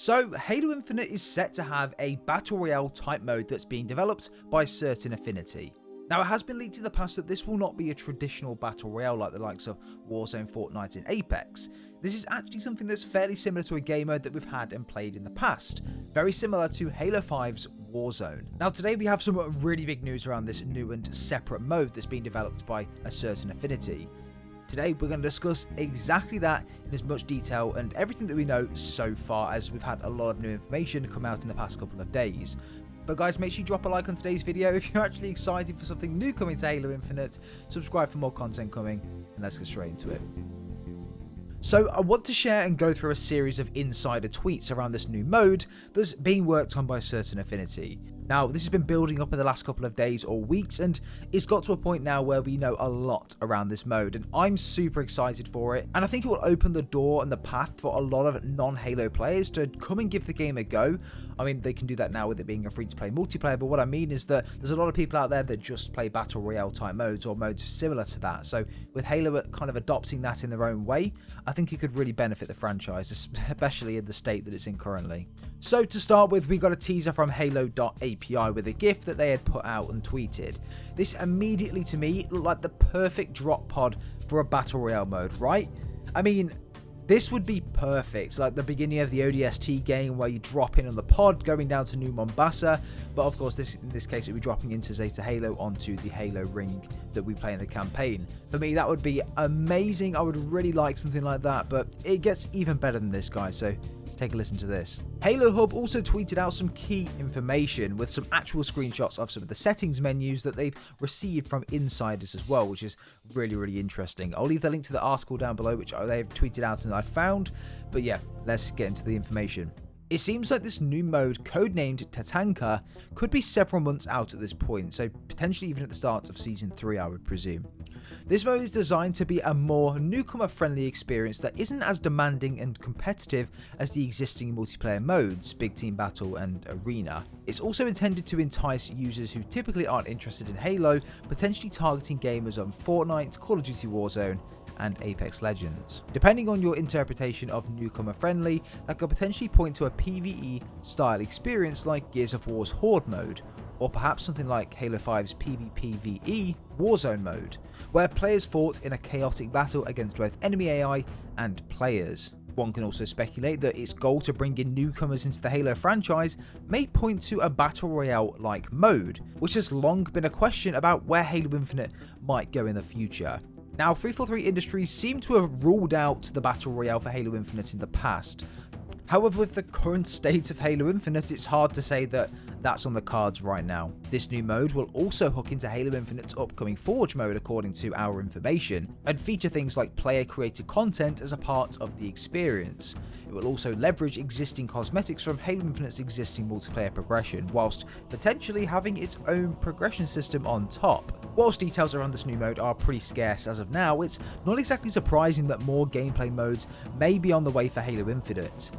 So, Halo Infinite is set to have a Battle Royale type mode that's being developed by certain Affinity. Now, it has been leaked in the past that this will not be a traditional Battle Royale like the likes of Warzone, Fortnite and Apex. This is actually something that's fairly similar to a game mode that we've had and played in the past, very similar to Halo 5's Warzone. Now, today we have some really big news around this new and separate mode that's being developed by a certain Affinity. Today we're going to discuss exactly that in as much detail and everything that we know so far, as we've had a lot of new information come out in the past couple of days. But guys, make sure you drop a like on today's video if you're actually excited for something new coming to Halo Infinite. Subscribe for more content coming, and let's get straight into it. So I want to share and go through a series of insider tweets around this new mode that's being worked on by certain Affinity. Now, this has been building up in the last couple of days or weeks, and it's got to a point now where we know a lot around this mode, and I'm super excited for it. And I think it will open the door and the path for a lot of non-Halo players to come and give the game a go. I mean, they can do that now with it being a free-to-play multiplayer, but what I mean is that there's a lot of people out there that just play Battle Royale type modes or modes similar to that. So with Halo kind of adopting that in their own way, I think it could really benefit the franchise, especially in the state that it's in currently. So to start with, we got a teaser from Halo.API with a GIF that they had put out and tweeted. This immediately to me looked like the perfect drop pod for a Battle Royale mode, right? I mean, this would be perfect, like the beginning of the ODST game where you drop in on the pod going down to New Mombasa, but of course in this case it would be dropping into Zeta Halo onto the Halo ring that we play in the campaign. For me, that would be amazing. I would really like something like that, but it gets even better than this, guys, so take a listen to this. Halo Hub also tweeted out some key information with some actual screenshots of some of the settings menus that they've received from insiders as well, which is really interesting. I'll leave the link to the article down below, which they've tweeted out and I found. But yeah, let's get into the information. It seems like this new mode, codenamed Tatanka, could be several months out at this point, so potentially even at the start of Season 3, I would presume. This mode is designed to be a more newcomer-friendly experience that isn't as demanding and competitive as the existing multiplayer modes, Big Team Battle and Arena. It's also intended to entice users who typically aren't interested in Halo, potentially targeting gamers on Fortnite, Call of Duty Warzone, and Apex Legends. Depending on your interpretation of newcomer friendly, that could potentially point to a PvE style experience like Gears of War's Horde mode, or perhaps something like Halo 5's PvPvE Warzone mode, where players fought in a chaotic battle against both enemy AI and players. One can also speculate that its goal to bring in newcomers into the Halo franchise may point to a Battle Royale-like mode, which has long been a question about where Halo Infinite might go in the future. Now, 343 Industries seem to have ruled out the Battle Royale for Halo Infinite in the past. However, with the current state of Halo Infinite, it's hard to say that that's on the cards right now. This new mode will also hook into Halo Infinite's upcoming Forge mode according to our information, and feature things like player-created content as a part of the experience. It will also leverage existing cosmetics from Halo Infinite's existing multiplayer progression, whilst potentially having its own progression system on top. Whilst details around this new mode are pretty scarce as of now, it's not exactly surprising that more gameplay modes may be on the way for Halo Infinite.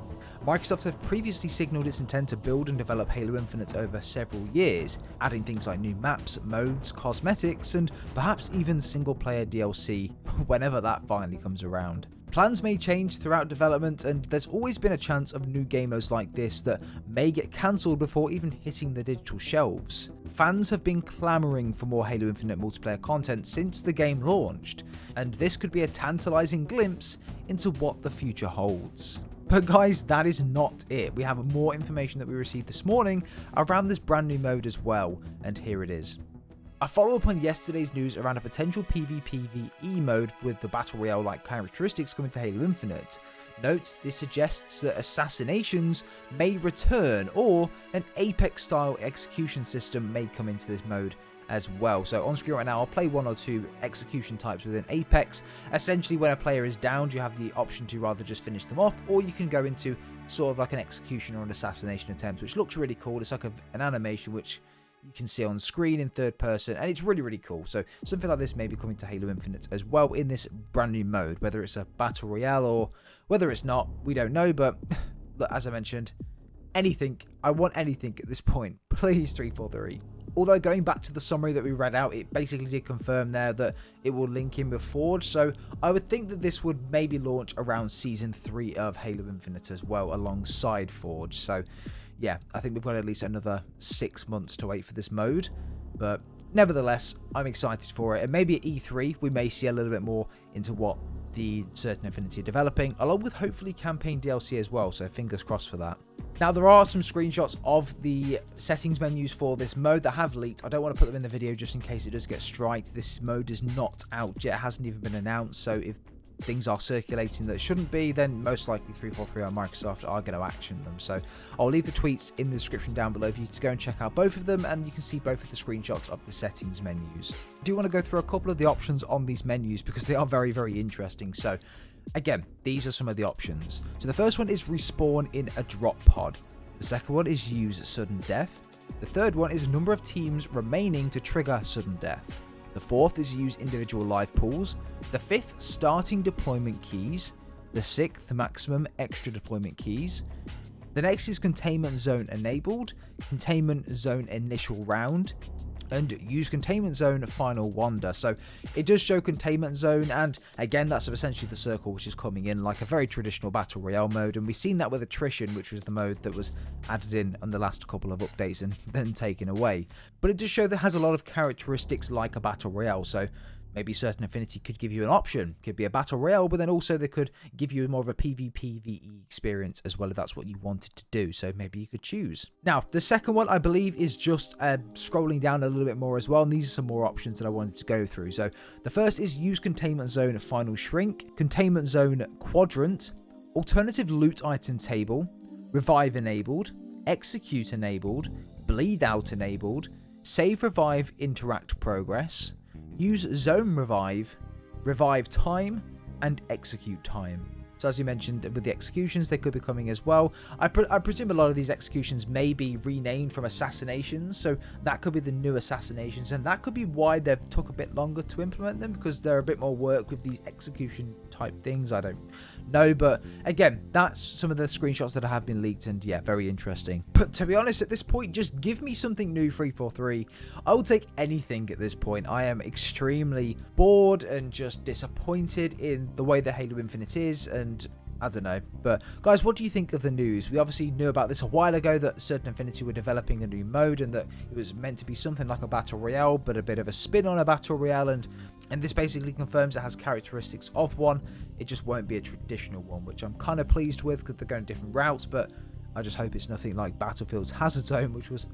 Microsoft have previously signalled its intent to build and develop Halo Infinite over several years, adding things like new maps, modes, cosmetics, and perhaps even single-player DLC whenever that finally comes around. Plans may change throughout development, and there's always been a chance of new game modes like this that may get cancelled before even hitting the digital shelves. Fans have been clamouring for more Halo Infinite multiplayer content since the game launched, and this could be a tantalising glimpse into what the future holds. But guys, that is not it. We have more information that we received this morning around this brand new mode as well, and here it is. A follow-up on yesterday's news around a potential PvPvE mode with the Battle Royale-like characteristics coming to Halo Infinite. Note, this suggests that assassinations may return, or an Apex-style execution system may come into this mode as well. So on screen right now, I'll play one or two execution types within Apex. Essentially, when a player is downed, you have the option to rather just finish them off, or you can go into sort of like an execution or an assassination attempt, which looks really cool. It's like an animation which you can see on screen in third person, and it's really cool. So something like this may be coming to Halo Infinite as well in this brand new mode, whether it's a Battle Royale or whether it's not, we don't know. But look, as I mentioned, anything, I want anything at this point. Please, 343. Although going back to the summary that we read out, it basically did confirm there that it will link in with Forge. So I would think that this would maybe launch around Season 3 of Halo Infinite as well, alongside Forge. So yeah, I think we've got at least another 6 months to wait for this mode. But nevertheless, I'm excited for it. And maybe at E3, we may see a little bit more into what the Certain Affinity are developing, along with hopefully campaign DLC as well, so fingers crossed for that. Now, there are some screenshots of the settings menus for this mode that have leaked. I don't want to put them in the video just in case it does get striked. This mode is not out yet. It hasn't even been announced, so if things are circulating that shouldn't be, then most likely 343 or Microsoft are going to action them. So I'll leave the tweets in the description down below for you to go and check out both of them, and you can see both of the screenshots of the settings menus. I do want to go through a couple of the options on these menus because they are very, very interesting. So again, these are some of the options. So the first one is respawn in a drop pod. The second one is use sudden death. The third one is number of teams remaining to trigger sudden death. The fourth is use individual live pools. The fifth, starting deployment keys. The sixth, maximum extra deployment keys. The next is containment zone enabled, containment zone initial round, and use containment zone final wander. So it does show containment zone, and again, that's essentially the circle which is coming in like a very traditional battle royale mode, and we've seen that with attrition, which was the mode that was added in on the last couple of updates and then taken away. But it does show that it has a lot of characteristics like a battle royale. So maybe Certain Affinity could give you an option. Could be a battle royale, but then also they could give you more of a PvPvE experience as well if that's what you wanted to do. So maybe you could choose. Now, the second one I believe is just scrolling down a little bit more as well. And these are some more options that I wanted to go through. So the first is use containment zone final shrink, containment zone quadrant, alternative loot item table, revive enabled, execute enabled, bleed out enabled, save revive interact progress, use zone revive, revive time, and execute time. So as you mentioned, with the executions, they could be coming as well. I presume a lot of these executions may be renamed from assassinations, so that could be the new assassinations, and that could be why they've took a bit longer to implement them, because they're a bit more work with these execution type things. I don't know, but again, that's some of the screenshots that have been leaked, and yeah, very interesting. But to be honest, at this point, just give me something new, 343. I will take anything at this point. I am extremely bored and just disappointed in the way that Halo Infinite is, and I don't know. But guys, what do you think of the news? We obviously knew about this a while ago, that Certain Affinity were developing a new mode and that it was meant to be something like a battle royale, but a bit of a spin on a battle royale, and this basically confirms it has characteristics of one. It just won't be a traditional one, which I'm kind of pleased with because they're going different routes, but I just hope it's nothing like Battlefield's Hazard Zone, which was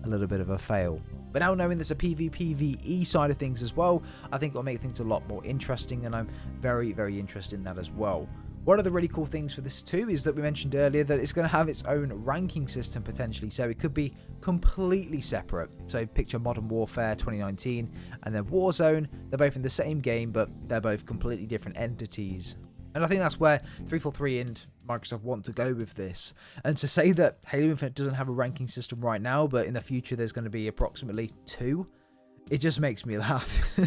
a little bit of a fail. But now knowing there's a PvPvE side of things as well, I think it'll make things a lot more interesting, and I'm very, very interested in that as well. One of the really cool things for this too is that we mentioned earlier that it's going to have its own ranking system potentially, so it could be completely separate. So picture Modern Warfare 2019 and then Warzone. They're both in the same game, but they're both completely different entities. And I think that's where 343 and Microsoft want to go with this. And to say that Halo Infinite doesn't have a ranking system right now, but in the future there's going to be approximately 2, it just makes me laugh.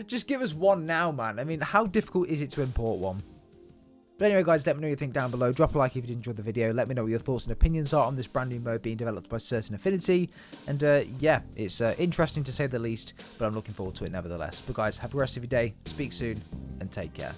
Just give us one now, man. I mean, how difficult is it to import one? But anyway, guys, let me know what you think down below. Drop a like if you enjoyed the video. Let me know what your thoughts and opinions are on this brand new mode being developed by Certain Affinity. And yeah, it's interesting to say the least, but I'm looking forward to it nevertheless. But guys, have the rest of your day. Speak soon and take care.